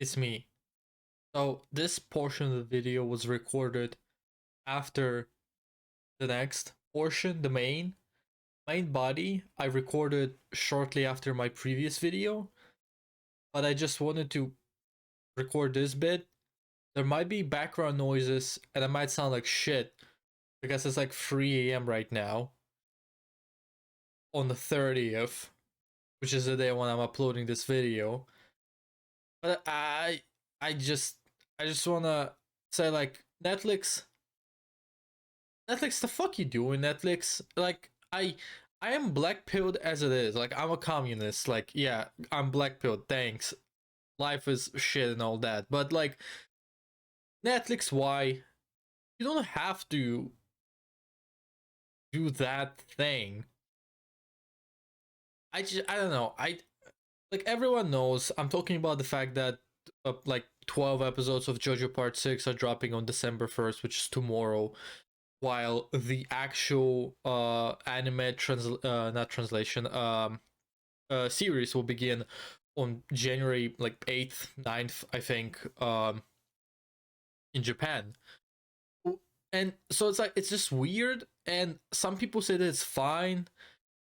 It's me. So this portion of the video was recorded after the next portion, the main body. I recorded shortly after my previous video, but I just wanted to record this bit. There might be background noises and I might sound like shit because it's like 3 a.m. right now on the 30th, which is the day when I'm uploading this video. But I just wanna say, like, Netflix, the fuck you doing, Netflix? Like, I am black pilled as it is. Like, I'm a communist. Like, yeah, I'm black pilled. Thanks. Life is shit and all that. But like, Netflix, why? You don't have to do that thing. I don't know. Like, everyone knows. I'm talking about the fact that like 12 episodes of JoJo Part 6 are dropping on December 1st, which is tomorrow, while the actual anime not translation series will begin on January like 8th, 9th, I think, in Japan. And so it's like, it's just weird, and some people say that it's fine,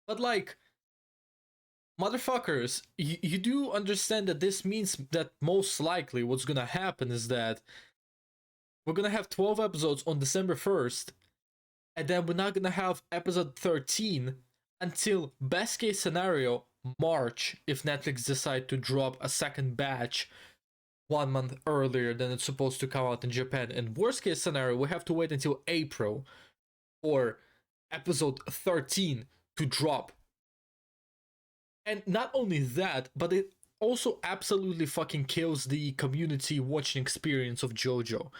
but like, motherfuckers, you do understand that this means that most likely what's gonna happen is that we're gonna have 12 episodes on December 1st, and then we're not gonna have episode 13 until, best case scenario, March, if Netflix decide to drop a second batch 1 month earlier than it's supposed to come out in Japan. And worst case scenario, we have to wait until April for episode 13 to drop. And not only that, but it also absolutely fucking kills the community watching experience of JoJo.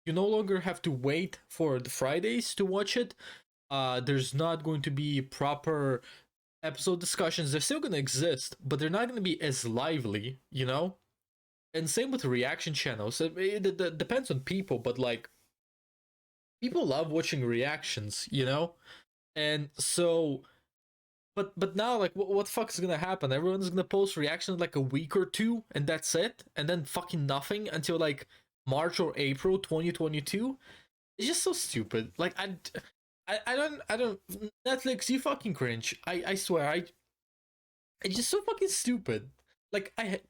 You no longer have to wait for the Fridays to watch it. There's not going to be proper episode discussions. They're still going to exist, but they're not going to be as lively, you know? And same with reaction channels. It depends on people, but like, people love watching reactions, you know? And so, but now, like, what the fuck is gonna happen? Everyone's gonna post reactions like a week or two, and that's it, and then fucking nothing until like March or April 2022. It's just so stupid. Like, I don't. Netflix, you fucking cringe. I swear, it's just so fucking stupid. Like, I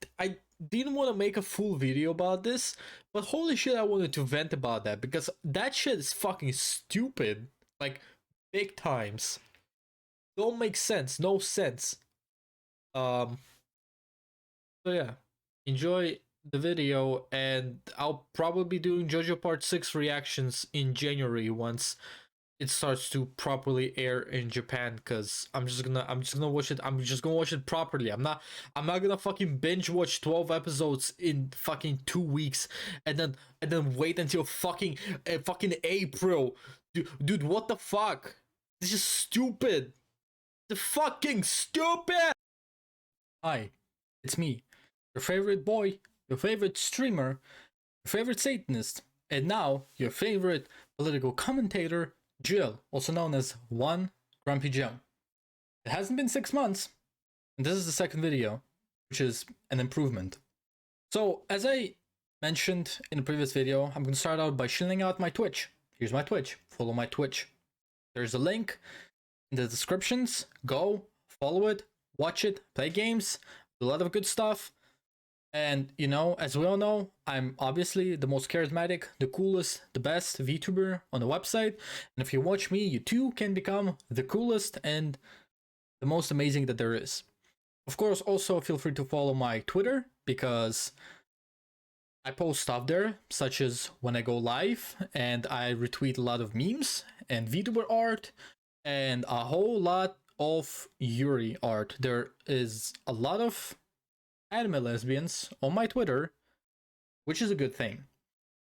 didn't want to make a full video about this, but holy shit, I wanted to vent about that because that shit is fucking stupid. Like, big times. Don't make sense. No sense. Um. So yeah, enjoy the video, and I'll probably be doing JoJo Part 6 reactions in January once it starts to properly air in Japan, because I'm just gonna watch it. I'm just gonna watch it properly. I'm not gonna fucking binge watch 12 episodes in fucking 2 weeks and then wait until fucking April. Dude, what the fuck? This is stupid. The fucking stupid. Hi, it's me, your favorite boy, your favorite streamer, your favorite Satanist, and now your favorite political commentator, Jill, also known as One Grumpy Joe. It hasn't been 6 months, and this is the second video, which is an improvement. So, as I mentioned in the previous video, I'm going to start out by shilling out my Twitch. Here's my Twitch. Follow my Twitch. There's a link in the descriptions. Go, follow it, watch it, play games, do a lot of good stuff. And, you know, as we all know, I'm obviously the most charismatic, the coolest, the best VTuber on the website. And if you watch me, you too can become the coolest and the most amazing that there is. Of course, also feel free to follow my Twitter, because I post stuff there, such as when I go live, and I retweet a lot of memes and VTuber art and a whole lot of Yuri art. There is a lot of anime lesbians on my Twitter, which is a good thing.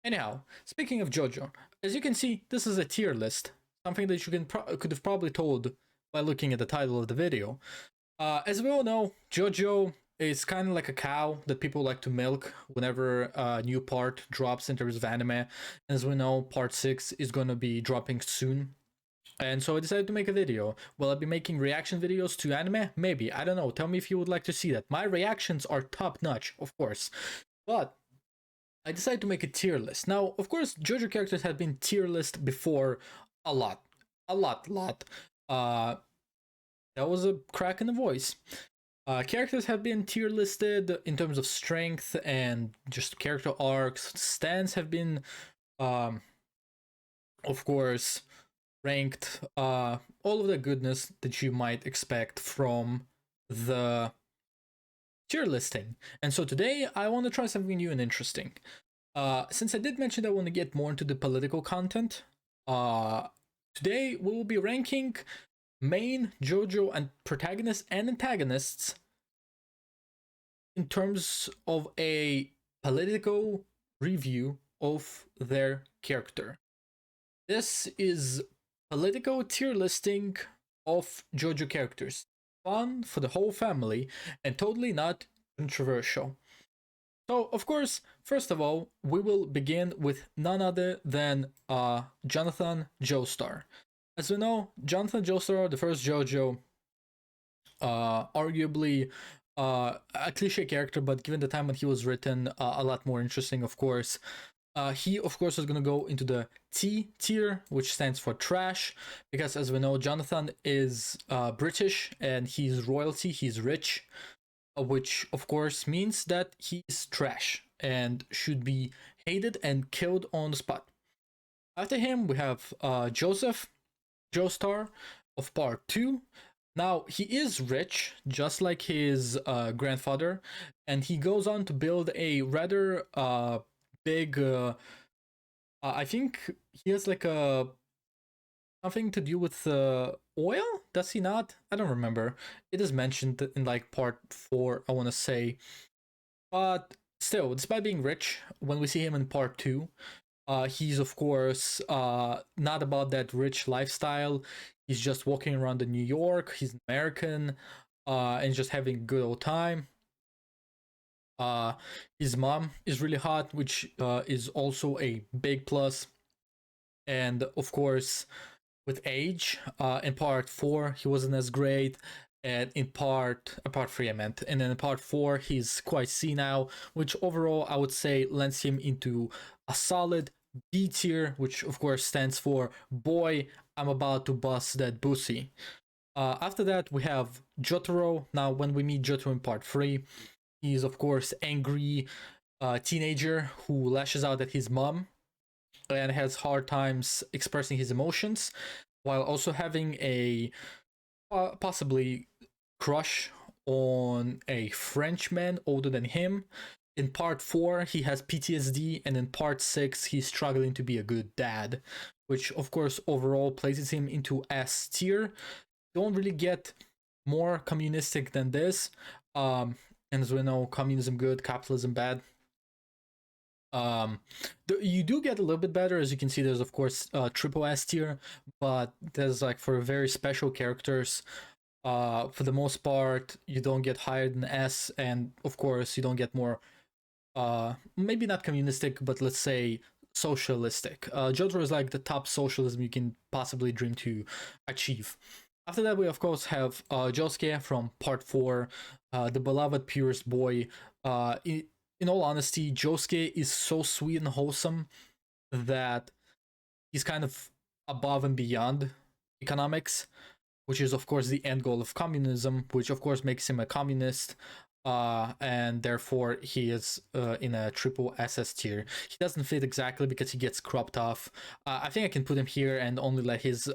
Anyhow, speaking of JoJo, as you can see, this is a tier list, something that you could have probably told by looking at the title of the video. As we all know, JoJo is kind of like a cow that people like to milk whenever a new part drops in terms of anime. As we know, part 6 is going to be dropping soon. And so I decided to make a video. Will I be making reaction videos to anime? Maybe. I don't know. Tell me if you would like to see that. My reactions are top notch, of course. But I decided to make a tier list. Now, of course, JoJo characters have been tier list before a lot. A lot. Uh, that was a crack in the voice. Characters have been tier listed in terms of strength and just character arcs. Stands have been, um, of course, ranked. All of the goodness that you might expect from the tier listing. And so today I want to try something new and interesting. Since I did mention that I want to get more into the political content, today we will be ranking main JoJo and protagonists and antagonists in terms of a political review of their character. This is political tier listing of JoJo characters. Fun for the whole family and totally not controversial. So, of course, first of all, we will begin with none other than Jonathan Joestar. As we know, Jonathan Joestar, the first JoJo, arguably a cliche character, but given the time when he was written, a lot more interesting, of course. He, of course, is going to go into the T tier, which stands for trash, because as we know, Jonathan is British and he's royalty, he's rich, which, of course, means that he's trash and should be hated and killed on the spot. After him, we have Joseph Joestar of Part 2. Now, he is rich, just like his grandfather, and he goes on to build a rather big I think he has like a something to do with oil, does he not? I don't remember. It is mentioned in like part 4, I want to say. But still, despite being rich, when we see him in part 2, he's of course not about that rich lifestyle. He's just walking around in New York, he's American, and just having a good old time. His mom is really hot, which is also a big plus. And of course, with age, in part 4, he wasn't as great. And in part 3, I meant. And then in part 4, he's quite senile, which overall I would say lends him into a solid B tier, which of course stands for boy, I'm about to bust that pussy. After that, we have Jotaro. Now, when we meet Jotaro in part 3, he's of course angry teenager who lashes out at his mom and has hard times expressing his emotions, while also having a possibly crush on a Frenchman older than him. In part 4, he has PTSD, and in part 6, he's struggling to be a good dad, which of course overall places him into S tier. Don't really get more communistic than this. And as we know, communism good, capitalism bad. You do get a little bit better, as you can see. There's of course triple S tier, but there's like for very special characters. For the most part, you don't get higher than S, and of course you don't get more. Maybe not communistic, but let's say socialistic. Jotaro is like the top socialism you can possibly dream to achieve. After that, we of course have Josuke from Part 4, the beloved purest boy. In all honesty, Josuke is so sweet and wholesome that he's kind of above and beyond economics, which is of course the end goal of communism, which of course makes him a communist, and therefore he is in a triple SS tier. He doesn't fit exactly because he gets cropped off. I think I can put him here and only let his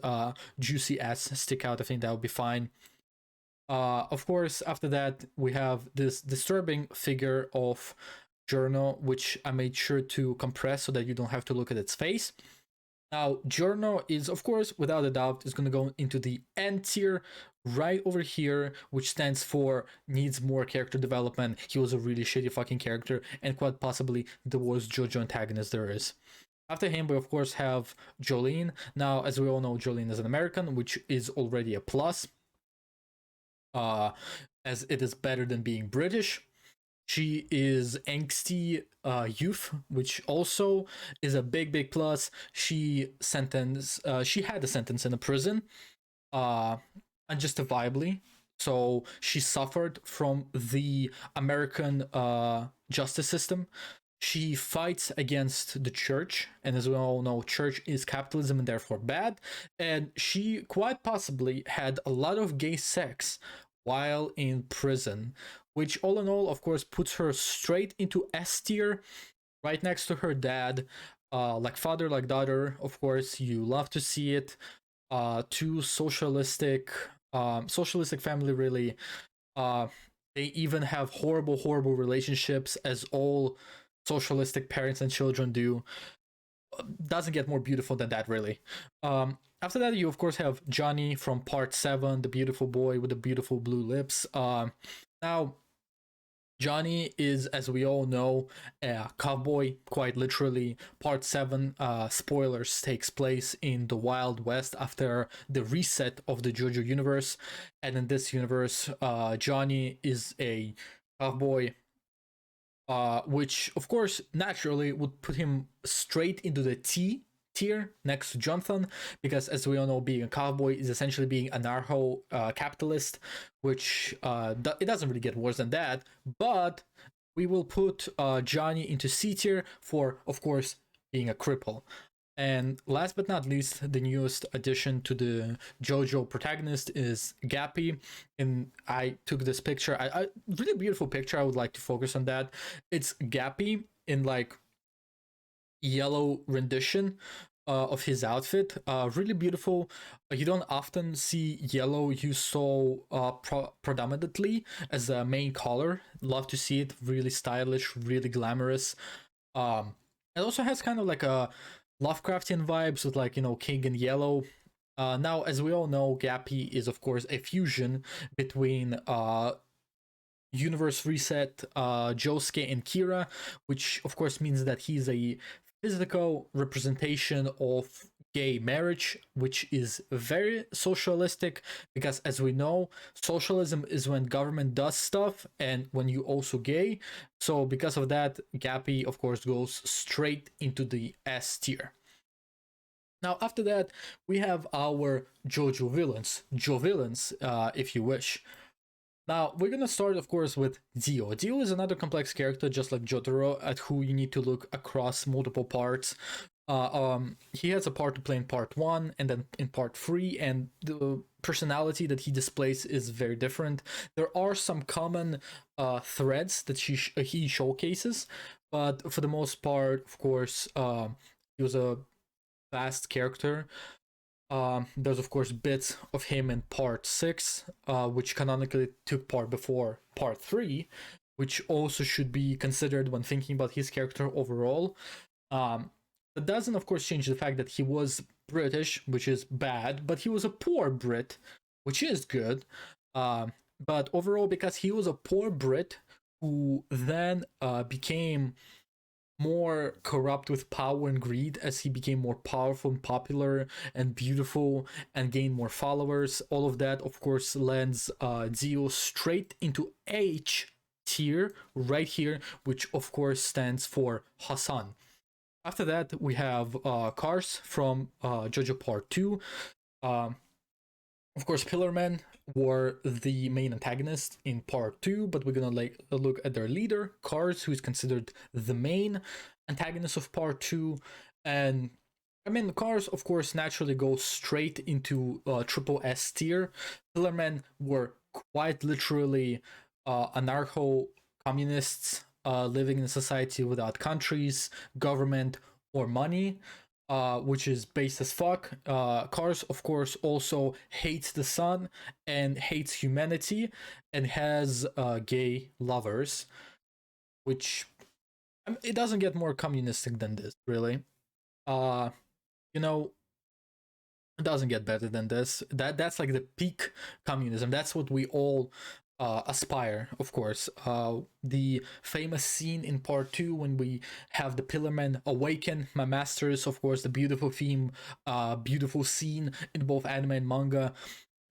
juicy ass stick out. I think that would be fine. Of course, after that, we have this disturbing figure of Journal, which I made sure to compress so that you don't have to look at its face. Now, Journal is, of course, without a doubt, is going to go into the N tier right over here, which stands for needs more character development. He was a really shitty fucking character and quite possibly the worst JoJo antagonist there is. After him, we of course have Jolene. Now, as we all know, Jolene is an American, which is already a plus, as it is better than being British. She is angsty youth, which also is a big plus. She had a sentence in a prison, unjustifiably. So she suffered from the American justice system. She fights against the church, and as we all know, church is capitalism and therefore bad. And she quite possibly had a lot of gay sex while in prison, which all in all, of course, puts her straight into S tier, right next to her dad. Like father, like daughter, of course, you love to see it. Two socialistic family, really. uh they even have horrible relationships, as all socialistic parents and children do. Doesn't get more beautiful than that, really. After that, you of course have Johnny from part 7, the beautiful boy with the beautiful blue lips. Now Johnny is, as we all know, a cowboy, quite literally. Part 7, spoilers, takes place in the Wild West after the reset of the JoJo universe. And in this universe, Johnny is a cowboy, which, of course, naturally would put him straight into the T tier next to Jonathan, because as we all know, being a cowboy is essentially being anarcho capitalist, which it doesn't really get worse than that. But we will put Johnny into C tier for, of course, being a cripple. And last but not least, the newest addition to the JoJo protagonist is Gappy. And I took this picture, I really beautiful picture. I would like to focus on that. It's Gappy in like yellow rendition of his outfit. Really beautiful. You don't often see yellow used so predominantly as a main color. Love to see it. Really stylish, really glamorous. It also has kind of like a Lovecraftian vibes with, like, King in Yellow. Now, as we all know, Gappy is of course a fusion between Universe Reset, Josuke and Kira, which of course means that he's a physical representation of gay marriage, which is very socialistic, because as we know, socialism is when government does stuff and when you also gay. So because of that, Gappy of course goes straight into the S tier. Now after that, we have our JoJo villains, Jo villains, if you wish. Now, we're gonna start, of course, with Zeo. Zeo is another complex character, just like Jotaro, at who you need to look across multiple parts. He has a part to play in part 1 and then in part 3, and the personality that he displays is very different. There are some common threads that he showcases, but for the most part, of course, he was a fast character. There's of course bits of him in part 6, which canonically took part before part 3, which also should be considered when thinking about his character overall. That doesn't of course change the fact that he was British, which is bad, but he was a poor Brit, which is good. But overall, because he was a poor Brit who then became more corrupt with power and greed as he became more powerful and popular and beautiful and gained more followers. All of that, of course, lands Zeo straight into H tier right here, which of course stands for Hassan. After that, we have Cars from JoJo Part 2. Of course, Pillarmen were the main antagonist in part 2, but we're gonna look at their leader, Cars, who is considered the main antagonist of part 2. And I mean, Cars, of course, naturally go straight into triple S tier. Pillarmen were quite literally anarcho communists living in a society without countries, government, or money, which is based as fuck. Cars, of course, also hates the sun and hates humanity and has gay lovers, which it doesn't get more communistic than this, really. Uh, you know, it doesn't get better than this. That's like the peak communism. That's what we all aspire, of course. The famous scene in part 2 when we have the Pillarmen awaken my masters, of course, the beautiful theme, beautiful scene in both anime and manga.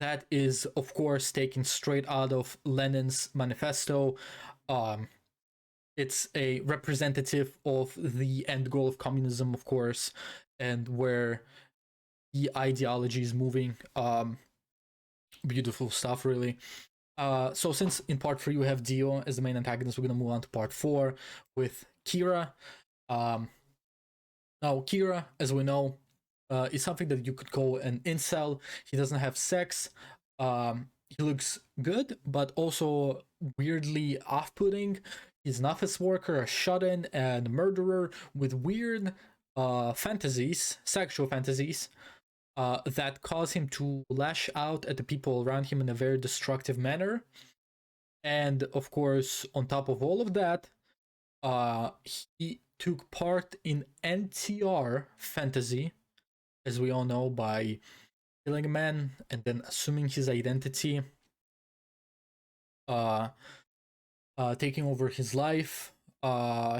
That is, of course, taken straight out of Lenin's manifesto. It's a representative of the end goal of communism, of course, and where the ideology is moving. Beautiful stuff, really. So since in part 3 we have Dio as the main antagonist, we're gonna move on to part 4 with Kira. Um, Now, Kira, as we know, is something that you could call an incel. He doesn't have sex. He looks good, but also weirdly off-putting. He's an office worker, a shut-in, and murderer with weird fantasies, sexual fantasies, that cause him to lash out at the people around him in a very destructive manner. And of course, on top of all of that, he took part in NTR fantasy, as we all know, by killing a man and then assuming his identity, uh, taking over his life,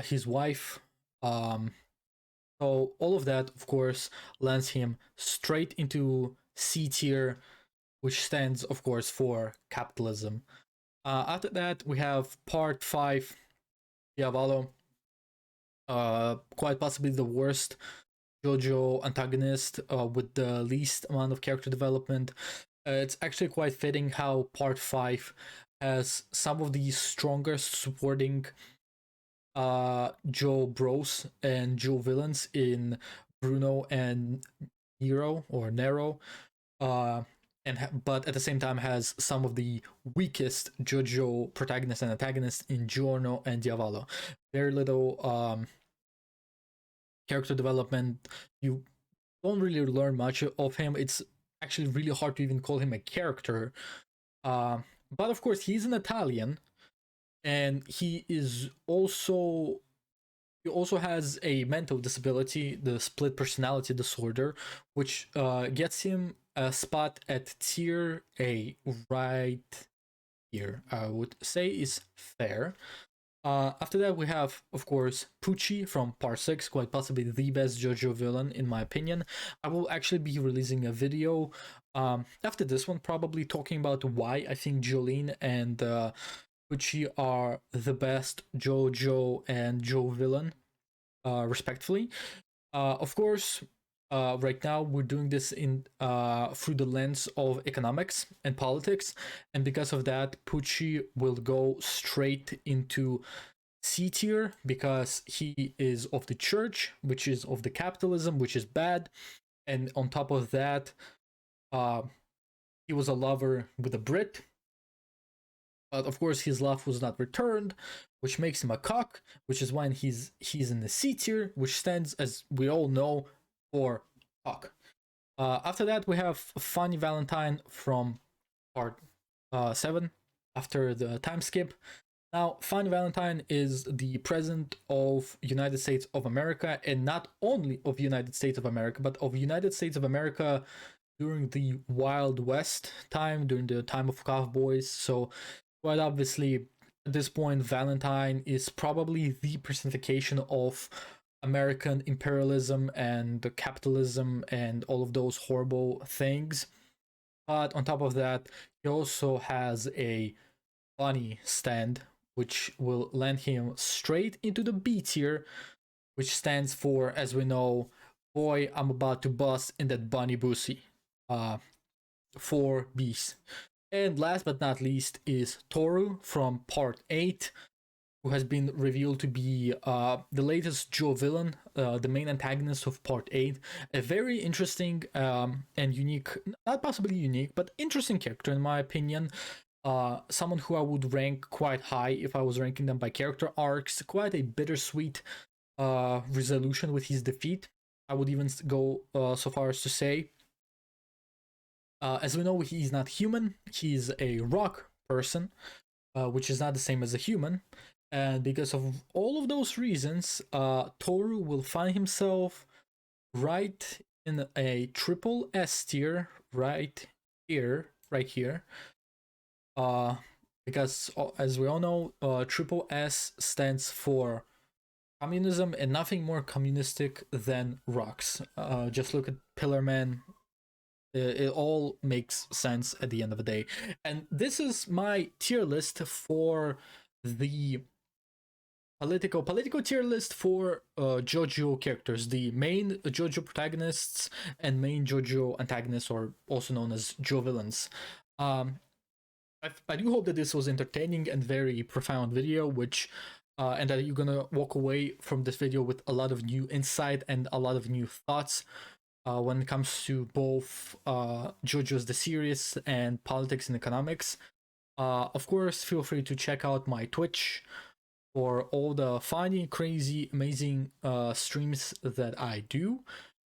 his wife. So all of that, of course, lands him straight into C tier, which stands, of course, for capitalism. After that, we have part 5, Diabolo. Quite possibly the worst JoJo antagonist with the least amount of character development. It's actually quite fitting how part 5 has some of the strongest supporting Joe bros and Joe villains in Bruno and Nero or Nero. But at the same time has some of the weakest JoJo protagonists and antagonists in Giorno and Diavolo. Very little character development. You don't really learn much of him. It's actually really hard to even call him a character. But of course, he's an Italian, and he also has a mental disability, the split personality disorder, which gets him a spot at tier A right here. I would say is fair. After that, we have, of course, Pucci from Part 6, quite possibly the best JoJo villain, in my opinion. I will actually be releasing a video after this one, probably talking about why I think Jolene and Pucci are the best JoJo and Joe villain, respectively. Of course, right now we're doing this in through the lens of economics and politics, and because of that, Pucci will go straight into C tier because he is of the church, which is of the capitalism, which is bad, and on top of that, uh, he was a lover with a Brit. But of course, his love was not returned, which makes him a cock, which is when he's in the C tier, which stands, as we all know, for cock. After that, we have Funny Valentine from part 7, after the time skip. Now, Funny Valentine is the president of United States of America, and not only of United States of America, but of United States of America during the Wild West time, during the time of cowboys. So, quite obviously, at this point, Valentine is probably the personification of American imperialism and capitalism and all of those horrible things. But on top of that, he also has a bunny stand, which will land him straight into the B tier, which stands for, as we know, boy, I'm about to bust in that bunny boosie. 4 Bs. And last but not least is Toru from part 8, who has been revealed to be the latest Joe villain, the main antagonist of part 8. A very interesting and unique, not possibly unique, but interesting character in my opinion. Someone who I would rank quite high if I was ranking them by character arcs. Quite a bittersweet resolution with his defeat. I would even go so far as to say. As we know, he's not human. He's a rock person, which is not the same as a human. And because of all of those reasons, Toru will find himself right in a triple S tier, right here. Because as we all know, triple S stands for communism, and nothing more communistic than rocks. Just look at Pillar Man. It all makes sense at the end of the day. And this is my tier list for the political tier list for JoJo characters, the main JoJo protagonists and main JoJo antagonists, or also known as Jo villains. I do hope that this was entertaining and very profound video, which and that you're gonna walk away from this video with a lot of new insight and a lot of new thoughts when it comes to both JoJo's the series and politics and economics. Of course, feel free to check out my Twitch for all the funny, crazy, amazing streams that I do.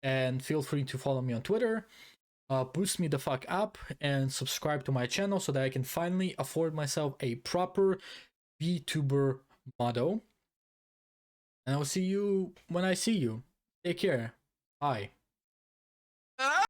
And feel free to follow me on Twitter, boost me the fuck up, and subscribe to my channel so that I can finally afford myself a proper VTuber motto. And I'll see you when I see you. Take care. Bye.